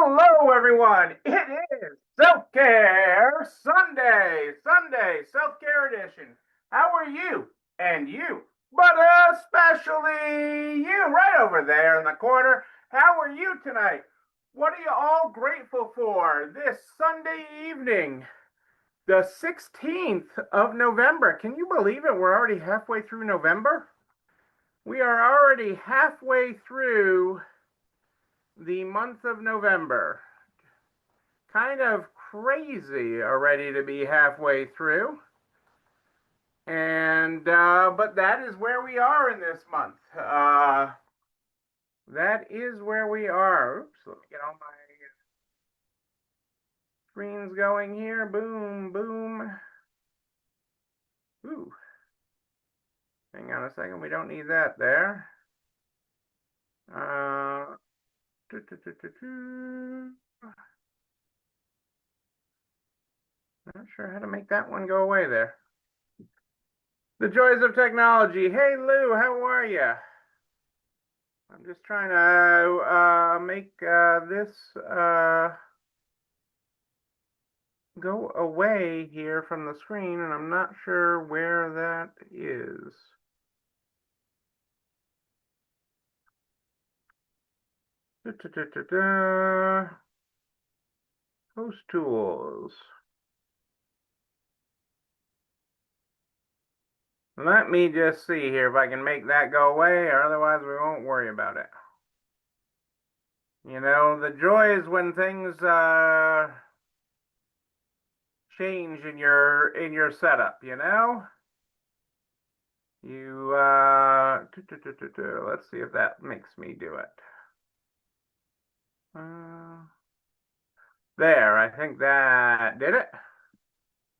Hello, everyone. It is Self Care Sunday, Self Care Edition. How are you? And you, but especially you right over there in the corner. How are you tonight? What are you all grateful for this Sunday evening, the 16th of November? Can you believe it? We're already halfway through November. We are already halfway through the month of November. Kind of crazy already to be halfway through. And but that is where we are in this month. That is where we are. Oops, let me get all my screens going here. Boom, boom. Ooh. Hang on a second. We don't need that there. Uh, Not sure how to make that one go away there. The joys of technology. Hey, Lou, how are you? I'm just trying to make this go away here from the screen, and I'm not sure where that is. Host tools. Let me just see here if I can make that go away, or otherwise we won't worry about it. You know, the joy is when things change in your setup, you know? You let's see if that makes me do it. There, I think that did it.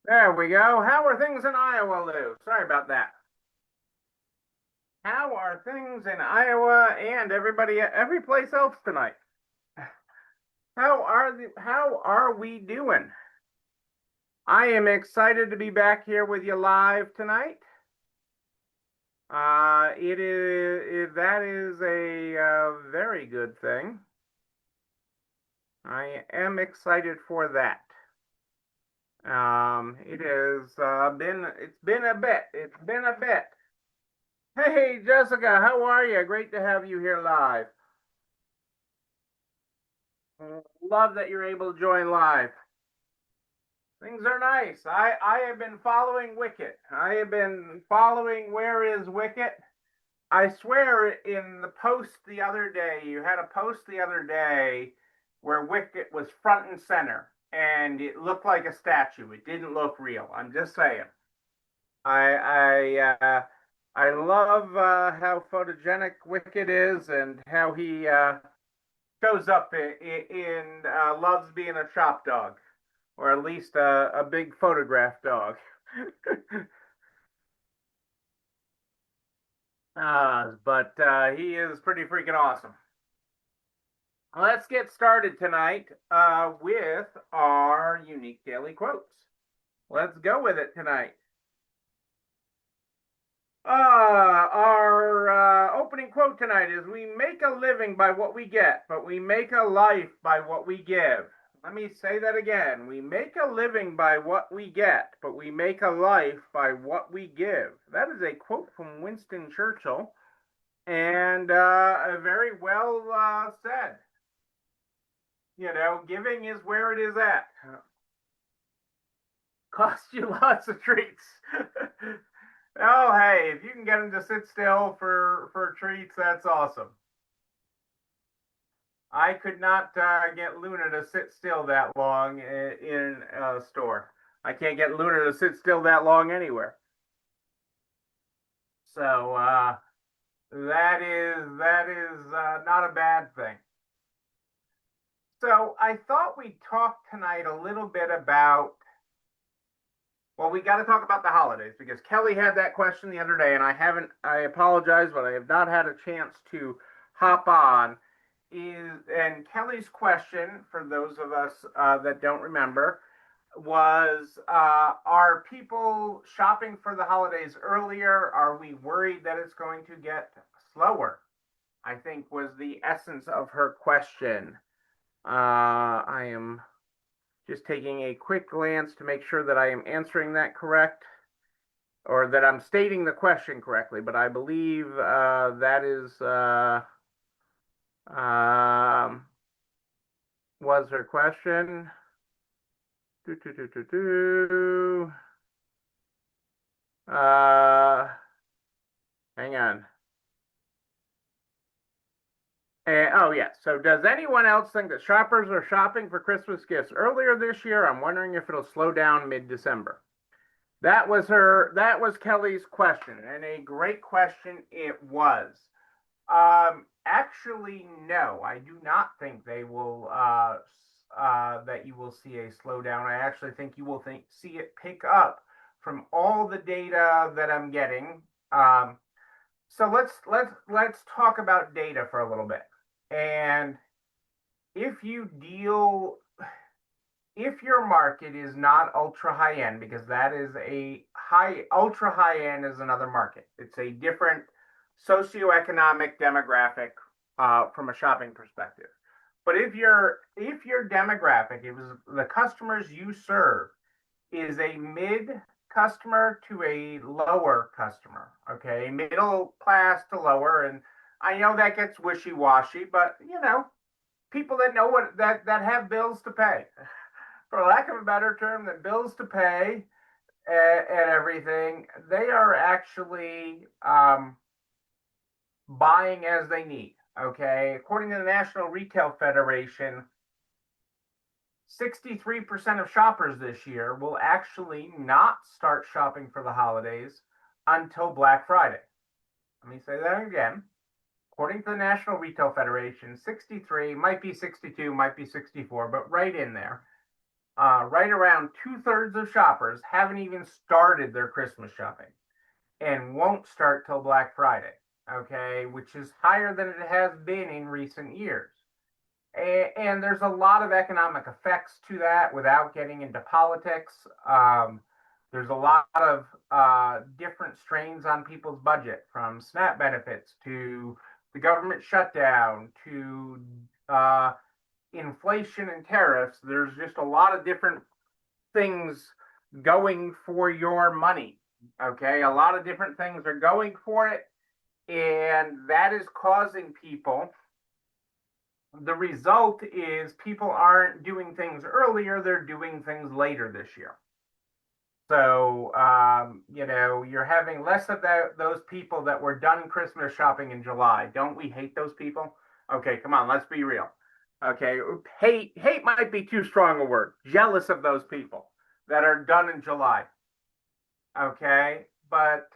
There we go. How are things in Iowa, Lou? Sorry about that. How are things in Iowa and every place else tonight? How are we doing? I am excited to be back here with you live tonight. That is a very good thing. I am excited for that. It's been a bit. It's been a bit. Hey, Jessica, how are you? Great to have you here live. Love that you're able to join live. Things are nice. I have been following Wicket. I have been following Where is Wicket? I swear in the post the other day, you had a post the other day where Wicket was front and center and it looked like a statue. It didn't look real. I'm just saying. I love how photogenic Wicket is and how he shows up in loves being a shop dog, or at least a big photograph dog. But he is pretty freaking awesome. Let's get started tonight with our unique daily quotes. Let's go with it tonight. Our opening quote tonight is, "We make a living by what we get, but we make a life by what we give." Let me say that again. We make a living by what we get, but we make a life by what we give. That is a quote from Winston Churchill, and very well said. You know, giving is where it is at. Cost you lots of treats. Oh, hey, if you can get them to sit still for treats, that's awesome. I could not get Luna to sit still that long in a store. I can't get Luna to sit still that long anywhere. So that is not a bad thing. So I thought we'd talk tonight a little bit about, well, we got to talk about the holidays because Kelly had that question the other day, and I apologize, but I have not had a chance to hop on. And Kelly's question, for those of us that don't remember, was, are people shopping for the holidays earlier? Are we worried that it's going to get slower? I think was the essence of her question. I am just taking a quick glance to make sure that I am answering that correct, or that I'm stating the question correctly, but I believe that is was her question. Do, do, do, do, do. Hang on. Oh, yes. So, does anyone else think that shoppers are shopping for Christmas gifts earlier this year? I'm wondering if it'll slow down mid-December. That was Kelly's question, and a great question it was. Actually, no, I do not think they will, that you will see a slowdown. I actually think you will see it pick up from all the data that I'm getting. So let's talk about data for a little bit. And if you deal if your market is not ultra high end, because that is ultra high end is another market. It's a different socioeconomic demographic from a shopping perspective. But if your demographic, it was the customers you serve, is a mid customer to a lower customer, okay, middle class to lower, and I know that gets wishy washy, but people that know what that have bills to pay, for lack of a better term, that bills to pay and everything, they are actually buying as they need. Okay, according to the National Retail Federation, 63% of shoppers this year will actually not start shopping for the holidays until Black Friday. Let me say that again. According to the National Retail Federation, 63, might be 62, might be 64, but right in there. Right around 2/3 of shoppers haven't even started their Christmas shopping and won't start till Black Friday, okay, which is higher than it has been in recent years. And there's a lot of economic effects to that without getting into politics. There's a lot of different strains on people's budget, from SNAP benefits to the government shutdown to inflation and tariffs. There's just a lot of different things going for your money. Okay, a lot of different things are going for it, and that is causing people. The result is people aren't doing things earlier, they're doing things later this year. So, you're having less of those people that were done Christmas shopping in July. Don't we hate those people? Okay, come on, let's be real. Okay, hate might be too strong a word. Jealous of those people that are done in July. Okay, but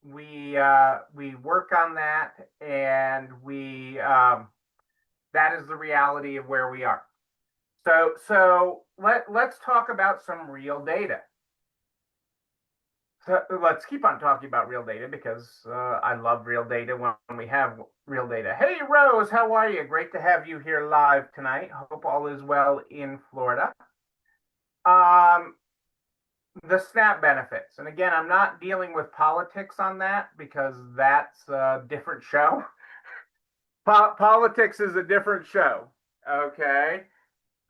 we work on that, and that is the reality of where we are. So let's talk about some real data. So let's keep on talking about real data, because I love real data when we have real data. Hey, Rose, how are you? Great to have you here live tonight. Hope all is well in Florida. The SNAP benefits. And again, I'm not dealing with politics on that, because that's a different show. Politics is a different show. Okay.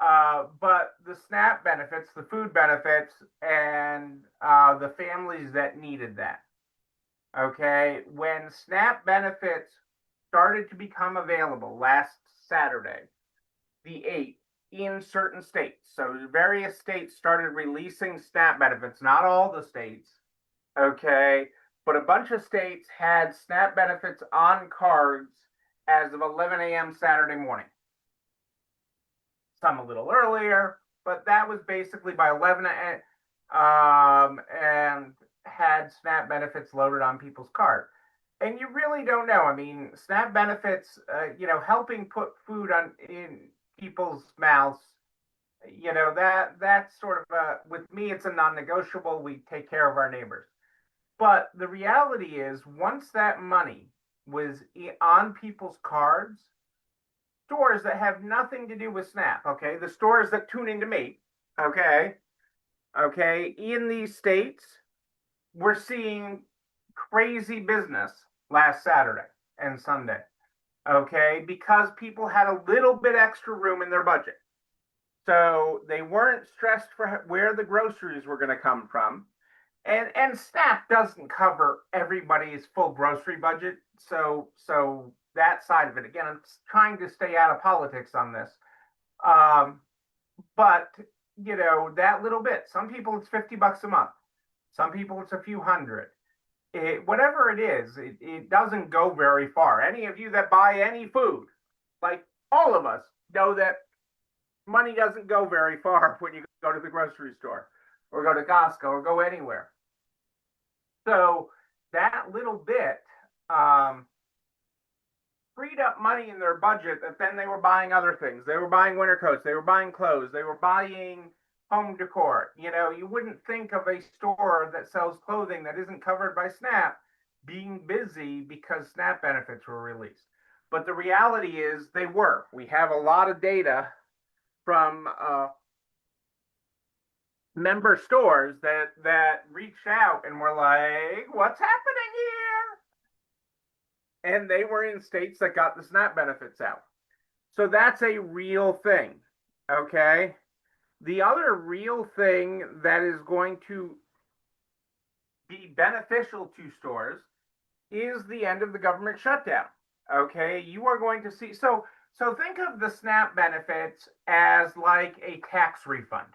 But the SNAP benefits, the food benefits, and the families that needed that. Okay. When SNAP benefits started to become available last Saturday, the 8th, in certain states. So various states started releasing SNAP benefits, not all the states, okay, but a bunch of states had SNAP benefits on cards as of 11 a.m. Saturday morning. Some a little earlier, but that was basically by 11 a.m. And had SNAP benefits loaded on people's card. And you really don't know. I mean, SNAP benefits, helping put food in people's mouths, that's sort of with me, it's a non-negotiable. We take care of our neighbors. But the reality is, once that money was on people's cards, stores that have nothing to do with SNAP, okay, the stores that tune into me, okay, in these states, we're seeing crazy business last Saturday and Sunday. okay, because people had a little bit extra room in their budget. So they weren't stressed for where the groceries were going to come from. And SNAP doesn't cover everybody's full grocery budget. So that side of it, again, I'm trying to stay out of politics on this. Um, but that little bit. Some people it's $50 a month. Some people it's a few hundred. Whatever it is, it doesn't go very far. Any of you that buy any food, like all of us, know that money doesn't go very far when you go to the grocery store or go to Costco or go anywhere. So that little bit freed up money in their budget that then they were buying other things. They were buying winter coats, they were buying clothes, they were buying home decor. You wouldn't think of a store that sells clothing that isn't covered by SNAP being busy because SNAP benefits were released. But the reality is they were. We have a lot of data from member stores that reached out and were like, "What's happening here?" And they were in states that got the SNAP benefits out. So that's a real thing. Okay. The other real thing that is going to be beneficial to stores is the end of the government shutdown. Okay. You are going to see. So think of the SNAP benefits as like a tax refund.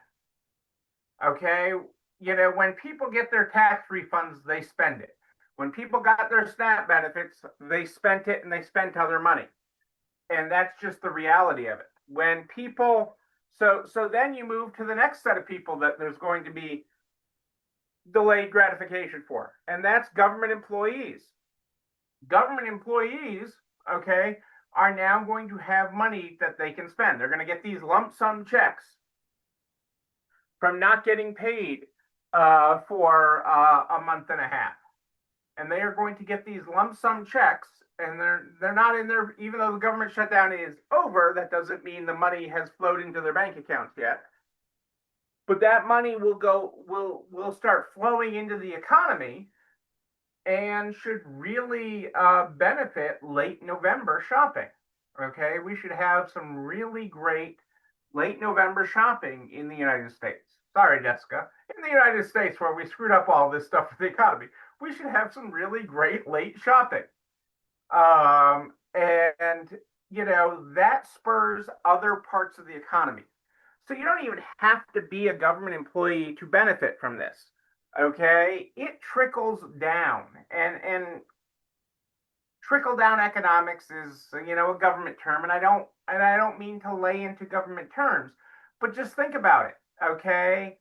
Okay. When people get their tax refunds, they spend it. When people got their SNAP benefits, they spent it and they spent other money. And that's just the reality of it. When people, so then you move to the next set of people that there's going to be delayed gratification for, and that's government employees. Government employees, okay, are now going to have money that they can spend. They're going to get these lump sum checks from not getting paid for a month and a half. And they are going to get these lump sum checks, and they're not in there. Even though the government shutdown is over, that doesn't mean the money has flowed into their bank accounts yet. But that money will start flowing into the economy and should really benefit late November shopping. Okay, we should have some really great late November shopping in the United States. Sorry, Jessica. In the United States, where we screwed up all this stuff with the economy, we should have some really great late shopping. And that spurs other parts of the economy. So you don't even have to be a government employee to benefit from this. Okay, it trickles down, and trickle down economics is a government term, and I don't mean to lay into government terms, but just think about it. Okay,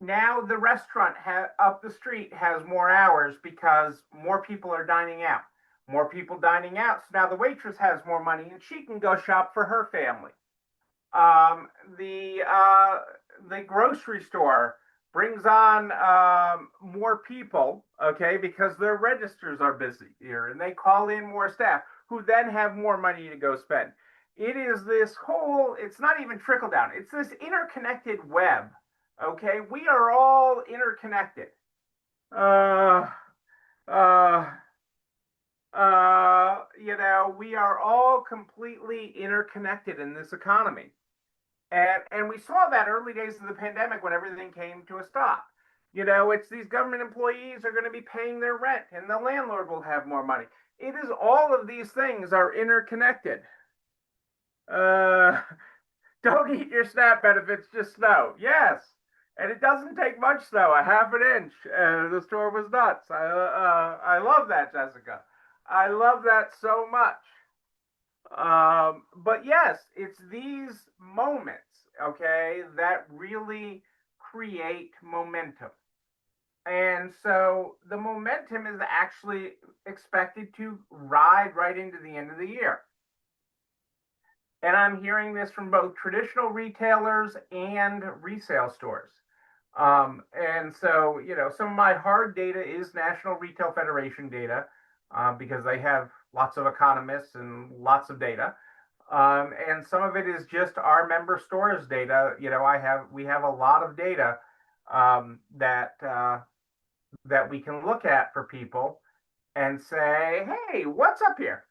now the restaurant up the street has more hours because more people are dining out. More people dining out, so now the waitress has more money and she can go shop for her family. The grocery store brings on more people, okay, because their registers are busy here, and they call in more staff who then have more money to go spend. It is this whole, it's not even trickle down, it's this interconnected web, okay? We are all interconnected. Uh, uh, we are all completely interconnected in this economy. And we saw that early days of the pandemic when everything came to a stop. It's these government employees are going to be paying their rent and the landlord will have more money. It is all of these things are interconnected. Uh, don't eat your SNAP benefits, just snow. Yes. And it doesn't take much snow, a half an inch. The store was nuts. I love that, Jessica. I love that so much. But yes, it's these moments, okay, that really create momentum. And so the momentum is actually expected to ride right into the end of the year. And I'm hearing this from both traditional retailers and resale stores. And so, some of my hard data is National Retail Federation data because they have lots of economists and lots of data. And some of it is just our member stores data. We have a lot of data that we can look at for people and say, hey, what's up here?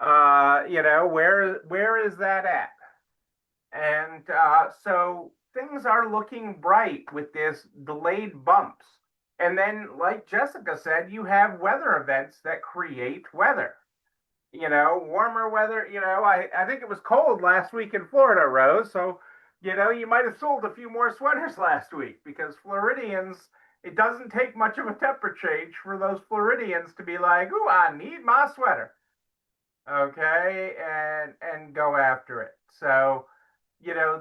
Where is that at? And so things are looking bright with this delayed bumps. And then, like Jessica said, you have weather events that create weather. Warmer weather. I think it was cold last week in Florida, Rose. So, you might have sold a few more sweaters last week because Floridians, it doesn't take much of a temperature change for those Floridians to be like, ooh, I need my sweater. Okay, and go after it. So,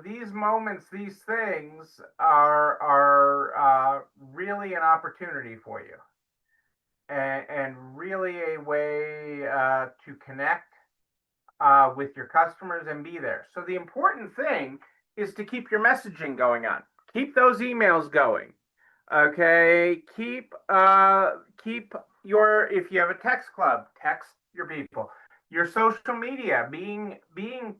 these moments, these things are really an opportunity for you, and really a way to connect with your customers and be there. So the important thing is to keep your messaging going on. Keep those emails going. Okay, keep your, if you have a text club, text your people. Your social media, being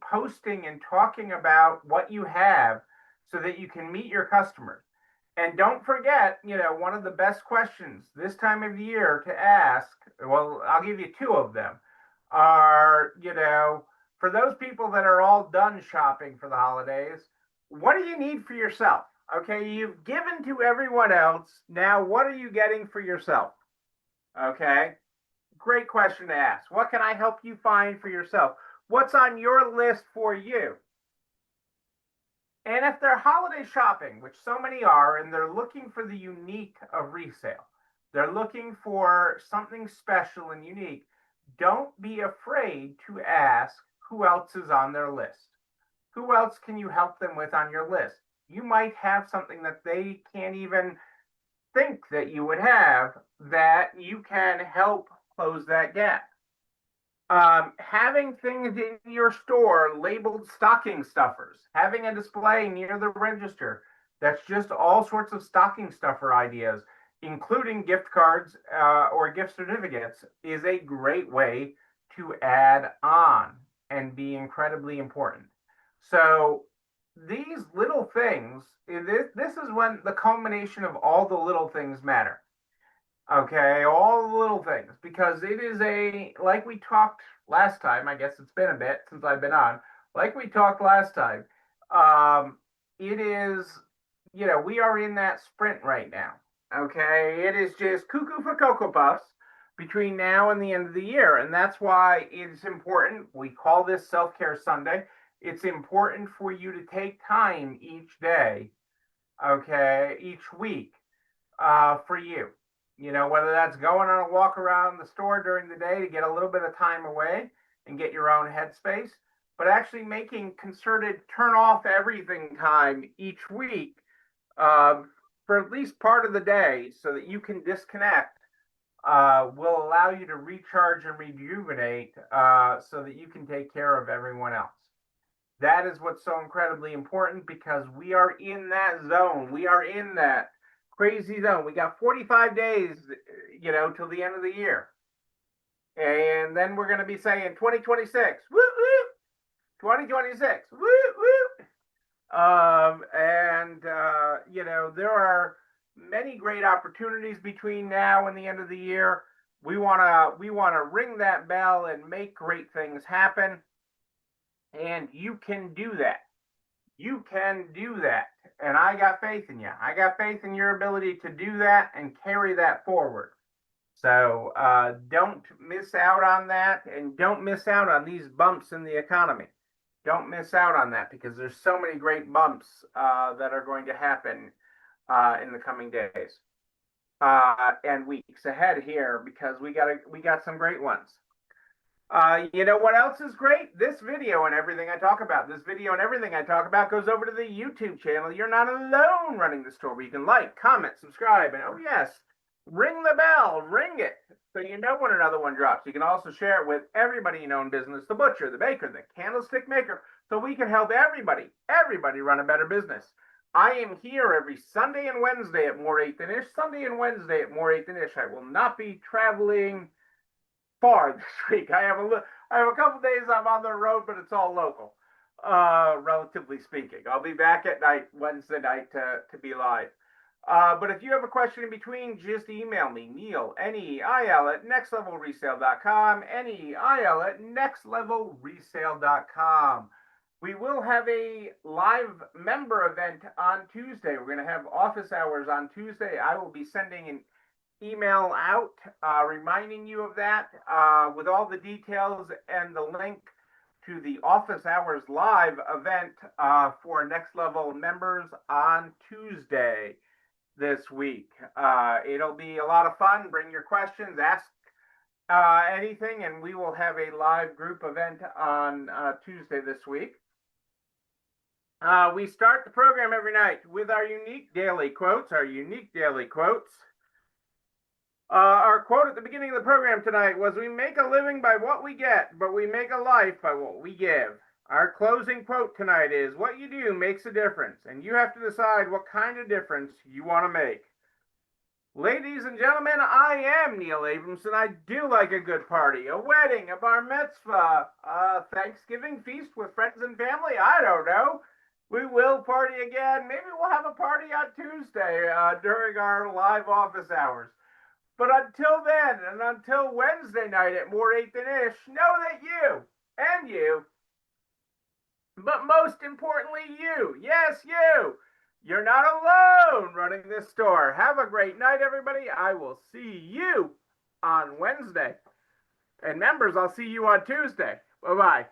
posting and talking about what you have so that you can meet your customers. And don't forget, one of the best questions this time of year to ask, well, I'll give you two of them, are, for those people that are all done shopping for the holidays, what do you need for yourself? Okay, you've given to everyone else. Now, what are you getting for yourself? Okay, great question to ask. What can I help you find for yourself? What's on your list for you? And if they're holiday shopping, which so many are, and they're looking for the unique of resale, they're looking for something special and unique, don't be afraid to ask who else is on their list. Who else can you help them with on your list? You might have something that they can't even think that you would have that you can help close that gap. Having things in your store labeled stocking stuffers, having a display near the register that's just all sorts of stocking stuffer ideas, including gift cards or gift certificates, is a great way to add on and be incredibly important. So these little things, this is when the culmination of all the little things matter. Okay, all the little things, because it is like we talked last time, I guess it's been a bit since I've been on, like we talked last time, it is, we are in that sprint right now. Okay, it is just cuckoo for Cocoa Puffs between now and the end of the year. And that's why it's important. We call this Self Care Sunday. It's important for you to take time each day, okay, each week for you. Whether that's going on a walk around the store during the day to get a little bit of time away and get your own headspace, but actually making concerted turn off everything time each week for at least part of the day so that you can disconnect will allow you to recharge and rejuvenate so that you can take care of everyone else. That is what's so incredibly important because we are in that zone. We are in that crazy zone. We got 45 days, till the end of the year. And then we're going to be saying 2026, woo woo, 2026, woo woo. There are many great opportunities between now and the end of the year. We want to ring that bell and make great things happen. And you can do that. You can do that. And I got faith in you. I got faith in your ability to do that and carry that forward. So don't miss out on that, and don't miss out on these bumps in the economy. Don't miss out on that because there's so many great bumps that are going to happen in the coming days and weeks ahead here because we got some great ones. What else is great? This video and everything I talk about. This video and everything I talk about goes over to the YouTube channel. You're not alone running the store. Where you can like, comment, subscribe, and oh yes, ring the bell, ring it, so you know when another one drops. You can also share it with everybody you know in business, the butcher, the baker, the candlestick maker, so we can help everybody run a better business. I am here every Sunday and Wednesday at More 8th and Ish. Sunday and Wednesday at More 8th and Ish. I will not be traveling far this week. I have a couple days I'm on the road, but it's all local, relatively speaking. I'll be back at night Wednesday night to be live. But if you have a question in between, just email me, Neil, Neil, at nextlevelresale.com, Neil at nextlevelresale.com. We will have a live member event on Tuesday. We're going to have office hours on Tuesday. I will be sending an email out reminding you of that with all the details and the link to the office hours live event for Next Level members on Tuesday this week. It'll be a lot of fun. Bring your questions, ask anything, and we will have a live group event on Tuesday this week. We start the program every night with our unique daily quotes. Our quote at the beginning of the program tonight was, "We make a living by what we get, but we make a life by what we give." Our closing quote tonight is, "What you do makes a difference, and you have to decide what kind of difference you want to make." Ladies and gentlemen, I am Neil Abramson. I do like a good party, a wedding, a bar mitzvah, a Thanksgiving feast with friends and family. I don't know. We will party again. Maybe we'll have a party on Tuesday during our live office hours. But until then, and until Wednesday night at More 8 Than Ish, know that you, but most importantly you, yes you're not alone running this store. Have a great night, everybody. I will see you on Wednesday. And members, I'll see you on Tuesday. Bye-bye.